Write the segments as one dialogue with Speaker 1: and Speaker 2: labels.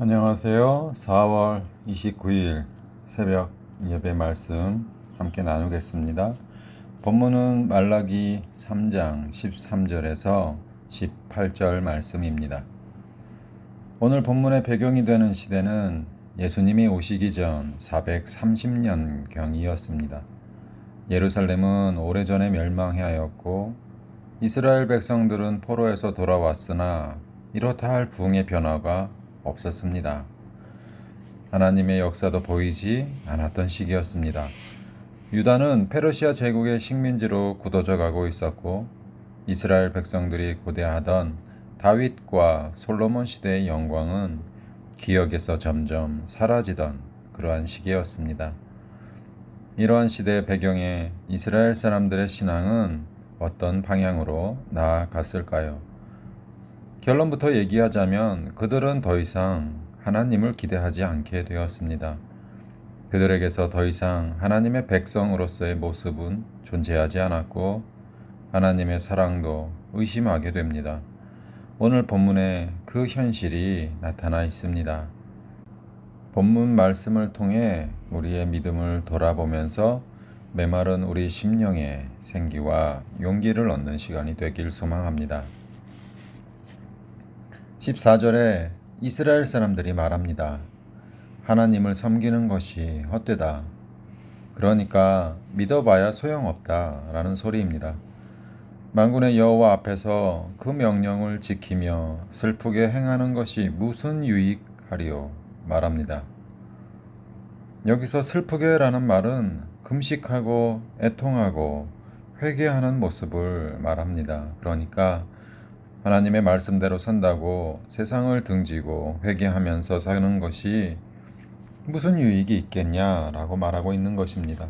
Speaker 1: 안녕하세요. 4월 29일 새벽 예배 말씀 함께 나누겠습니다. 본문은 말라기 3장 13절에서 18절 말씀입니다. 오늘 본문의 배경이 되는 시대는 예수님이 오시기 전 430년경이었습니다. 예루살렘은 오래전에 멸망하였고 이스라엘 백성들은 포로에서 돌아왔으나 이렇다 할 부흥의 변화가 없었습니다. 하나님의 역사도 보이지 않았던 시기였습니다. 유다는 페르시아 제국의 식민지로 굳어져 가고 있었고 이스라엘 백성들이 고대하던 다윗과 솔로몬 시대의 영광은 기억에서 점점 사라지던 그러한 시기였습니다. 이러한 시대의 배경에 이스라엘 사람들의 신앙은 어떤 방향으로 나아갔을까요? 결론부터 얘기하자면 그들은 더 이상 하나님을 기대하지 않게 되었습니다. 그들에게서 더 이상 하나님의 백성으로서의 모습은 존재하지 않았고 하나님의 사랑도 의심하게 됩니다. 오늘 본문에 그 현실이 나타나 있습니다. 본문 말씀을 통해 우리의 믿음을 돌아보면서 메마른 우리 심령의 생기와 용기를 얻는 시간이 되길 소망합니다. 14절에 이스라엘 사람들이 말합니다. 하나님을 섬기는 것이 헛되다. 그러니까 믿어봐야 소용없다 라는 소리입니다. 만군의 여호와 앞에서 그 명령을 지키며 슬프게 행하는 것이 무슨 유익하리요 말합니다. 여기서 슬프게 라는 말은 금식하고 애통하고 회개하는 모습을 말합니다. 그러니까 하나님의 말씀대로 산다고 세상을 등지고 회개하면서 사는 것이 무슨 유익이 있겠냐라고 말하고 있는 것입니다.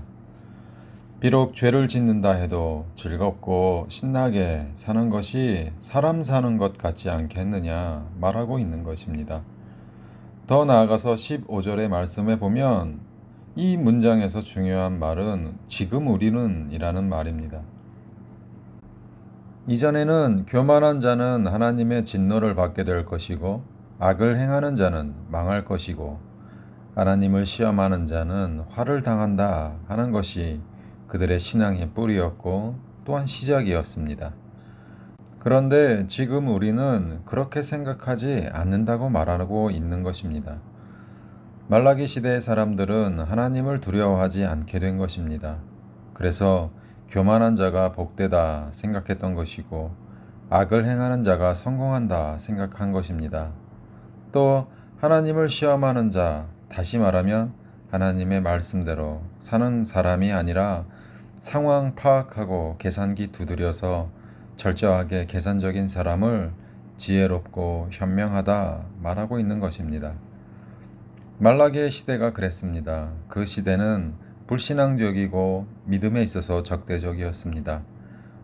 Speaker 1: 비록 죄를 짓는다 해도 즐겁고 신나게 사는 것이 사람 사는 것 같지 않겠느냐 말하고 있는 것입니다. 더 나아가서 15절의 말씀에 보면 이 문장에서 중요한 말은 지금 우리는 이라는 말입니다. 이전에는 교만한 자는 하나님의 진노를 받게 될 것이고 악을 행하는 자는 망할 것이고 하나님을 시험하는 자는 화를 당한다 하는 것이 그들의 신앙의 뿌리였고 또한 시작이었습니다. 그런데 지금 우리는 그렇게 생각하지 않는다고 말하고 있는 것입니다. 말라기 시대의 사람들은 하나님을 두려워하지 않게 된 것입니다. 그래서 교만한 자가 복되다 생각했던 것이고 악을 행하는 자가 성공한다 생각한 것입니다. 또 하나님을 시험하는 자, 다시 말하면 하나님의 말씀대로 사는 사람이 아니라 상황 파악하고 계산기 두드려서 철저하게 계산적인 사람을 지혜롭고 현명하다 말하고 있는 것입니다. 말라기의 시대가 그랬습니다. 그 시대는 불신앙적이고 믿음에 있어서 적대적이었습니다.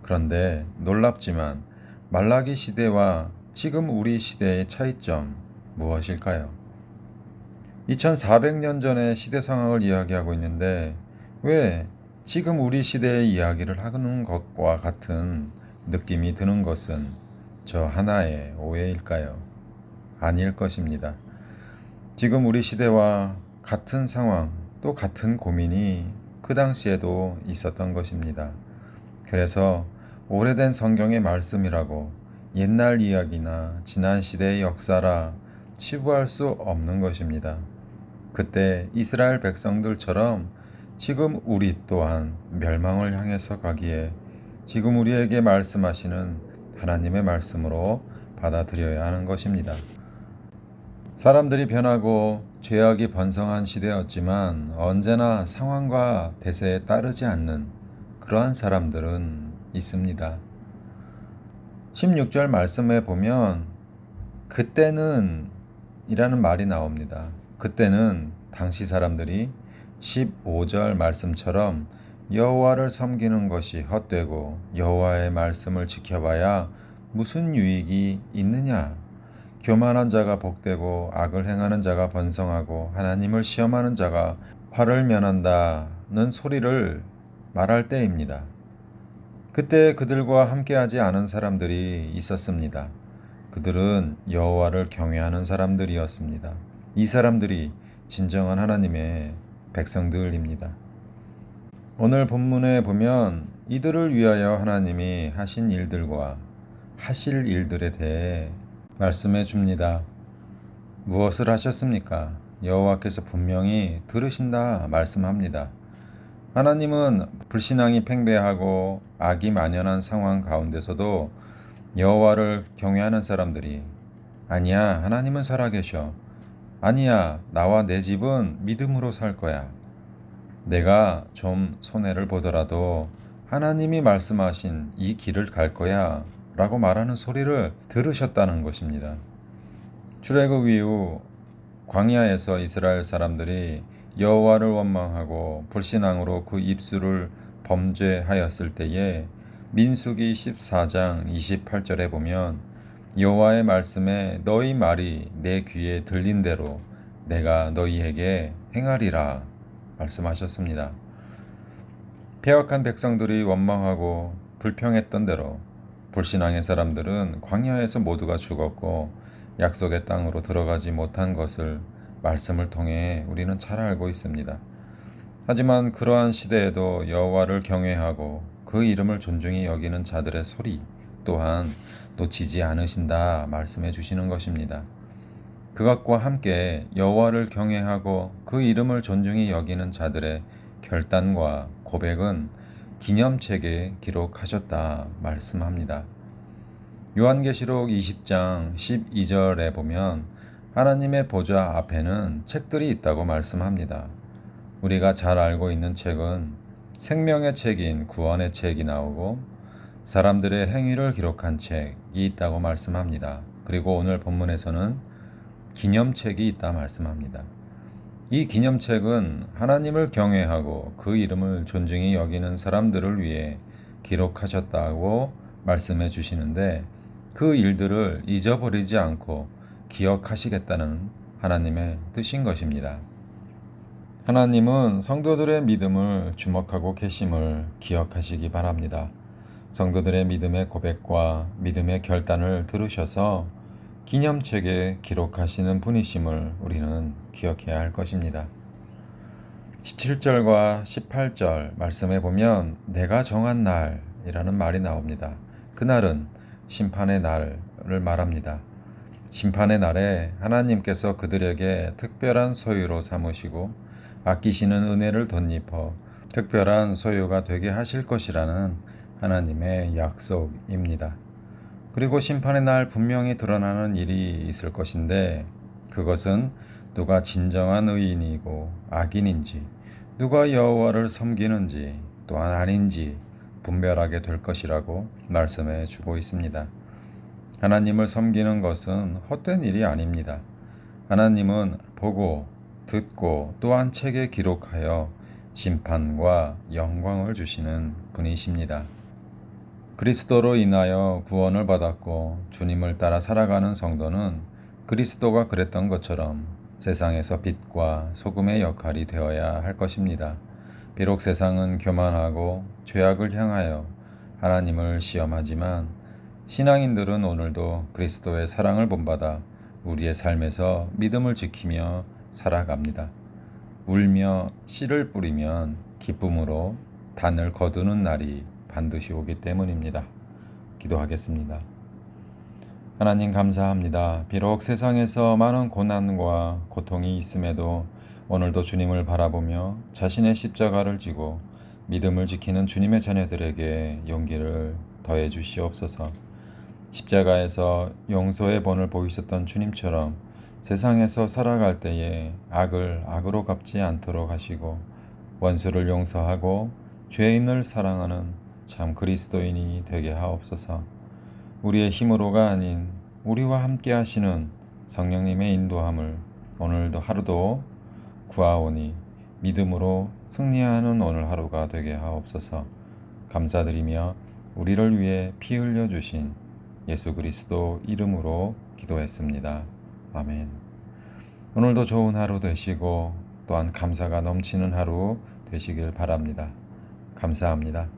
Speaker 1: 그런데 놀랍지만 말라기 시대와 지금 우리 시대의 차이점 무엇일까요? 2400년 전의 시대 상황을 이야기하고 있는데 왜 지금 우리 시대의 이야기를 하는 것과 같은 느낌이 드는 것은 저 하나의 오해일까요? 아닐 것입니다. 지금 우리 시대와 같은 상황 또 같은 고민이 그 당시에도 있었던 것입니다. 그래서 오래된 성경의 말씀이라고 옛날 이야기나 지난 시대의 역사라 치부할 수 없는 것입니다. 그때 이스라엘 백성들처럼 지금 우리 또한 멸망을 향해서 가기에 지금 우리에게 말씀하시는 하나님의 말씀으로 받아들여야 하는 것입니다. 사람들이 변하고 죄악이 번성한 시대였지만 언제나 상황과 대세에 따르지 않는 그러한 사람들은 있습니다. 16절 말씀에 보면 그때는 이라는 말이 나옵니다. 그때는 당시 사람들이 15절 말씀처럼 여호와를 섬기는 것이 헛되고 여호와의 말씀을 지켜봐야 무슨 유익이 있느냐 교만한 자가 복되고 악을 행하는 자가 번성하고 하나님을 시험하는 자가 화를 면한다는 소리를 말할 때입니다. 그때 그들과 함께하지 않은 사람들이 있었습니다. 그들은 여호와를 경외하는 사람들이었습니다. 이 사람들이 진정한 하나님의 백성들입니다. 오늘 본문에 보면 이들을 위하여 하나님이 하신 일들과 하실 일들에 대해 말씀해 줍니다. 무엇을 하셨습니까? 여호와께서 분명히 들으신다 말씀합니다. 하나님은 불신앙이 팽배하고 악이 만연한 상황 가운데서도 여호와를 경외하는 사람들이 아니야, 하나님은 살아계셔. 아니야, 나와 내 집은 믿음으로 살 거야. 내가 좀 손해를 보더라도 하나님이 말씀하신 이 길을 갈 거야 라고 말하는 소리를 들으셨다는 것입니다. 출애굽 이후 광야에서 이스라엘 사람들이 여호와를 원망하고 불신앙으로 그 입술을 범죄하였을 때에 민수기 14장 28절에 보면 여호와의 말씀에 너희 말이 내 귀에 들린 대로 내가 너희에게 행하리라 말씀하셨습니다. 패역한 백성들이 원망하고 불평했던 대로 불신앙의 사람들은 광야에서 모두가 죽었고 약속의 땅으로 들어가지 못한 것을 말씀을 통해 우리는 잘 알고 있습니다. 하지만 그러한 시대에도 여호와를 경외하고 그 이름을 존중히 여기는 자들의 소리 또한 놓치지 않으신다 말씀해 주시는 것입니다. 그것과 함께 여호와를 경외하고 그 이름을 존중히 여기는 자들의 결단과 고백은 기념책에 기록하셨다 말씀합니다. 요한계시록 20장 12절에 보면 하나님의 보좌 앞에는 책들이 있다고 말씀합니다. 우리가 잘 알고 있는 책은 생명의 책인 구원의 책이 나오고 사람들의 행위를 기록한 책이 있다고 말씀합니다. 그리고 오늘 본문에서는 기념책이 있다 말씀합니다. 이 기념책은 하나님을 경외하고 그 이름을 존중히 여기는 사람들을 위해 기록하셨다고 말씀해 주시는데 그 일들을 잊어버리지 않고 기억하시겠다는 하나님의 뜻인 것입니다. 하나님은 성도들의 믿음을 주목하고 계심을 기억하시기 바랍니다. 성도들의 믿음의 고백과 믿음의 결단을 들으셔서 기념책에 기록하시는 분이심을 우리는 기억해야 할 것입니다. 17절과 18절 말씀에 보면 내가 정한 날이라는 말이 나옵니다. 그날은 심판의 날을 말합니다. 심판의 날에 하나님께서 그들에게 특별한 소유로 삼으시고 아끼시는 은혜를 덧입어 특별한 소유가 되게 하실 것이라는 하나님의 약속입니다. 그리고 심판의 날 분명히 드러나는 일이 있을 것인데 그것은 누가 진정한 의인이고 악인인지 누가 여호와를 섬기는지 또한 아닌지 분별하게 될 것이라고 말씀해 주고 있습니다. 하나님을 섬기는 것은 헛된 일이 아닙니다. 하나님은 보고 듣고 또한 책에 기록하여 심판과 영광을 주시는 분이십니다. 그리스도로 인하여 구원을 받았고 주님을 따라 살아가는 성도는 그리스도가 그랬던 것처럼 세상에서 빛과 소금의 역할이 되어야 할 것입니다. 비록 세상은 교만하고 죄악을 향하여 하나님을 시험하지만 신앙인들은 오늘도 그리스도의 사랑을 본받아 우리의 삶에서 믿음을 지키며 살아갑니다. 울며 씨를 뿌리면 기쁨으로 단을 거두는 날이 반드시 오기 때문입니다. 기도하겠습니다. 하나님 감사합니다. 비록 세상에서 많은 고난과 고통이 있음에도 오늘도 주님을 바라보며 자신의 십자가를 지고 믿음을 지키는 주님의 자녀들에게 용기를 더해 주시옵소서. 십자가에서 용서의 본을 보이셨던 주님처럼 세상에서 살아갈 때에 악을 악으로 갚지 않도록 하시고 원수를 용서하고 죄인을 사랑하는 참 그리스도인이 되게 하옵소서. 우리의 힘으로가 아닌 우리와 함께 하시는 성령님의 인도함을 오늘도 하루도 구하오니 믿음으로 승리하는 오늘 하루가 되게 하옵소서. 감사드리며 우리를 위해 피 흘려 주신 예수 그리스도 이름으로 기도했습니다. 아멘. 오늘도 좋은 하루 되시고 또한 감사가 넘치는 하루 되시길 바랍니다. 감사합니다.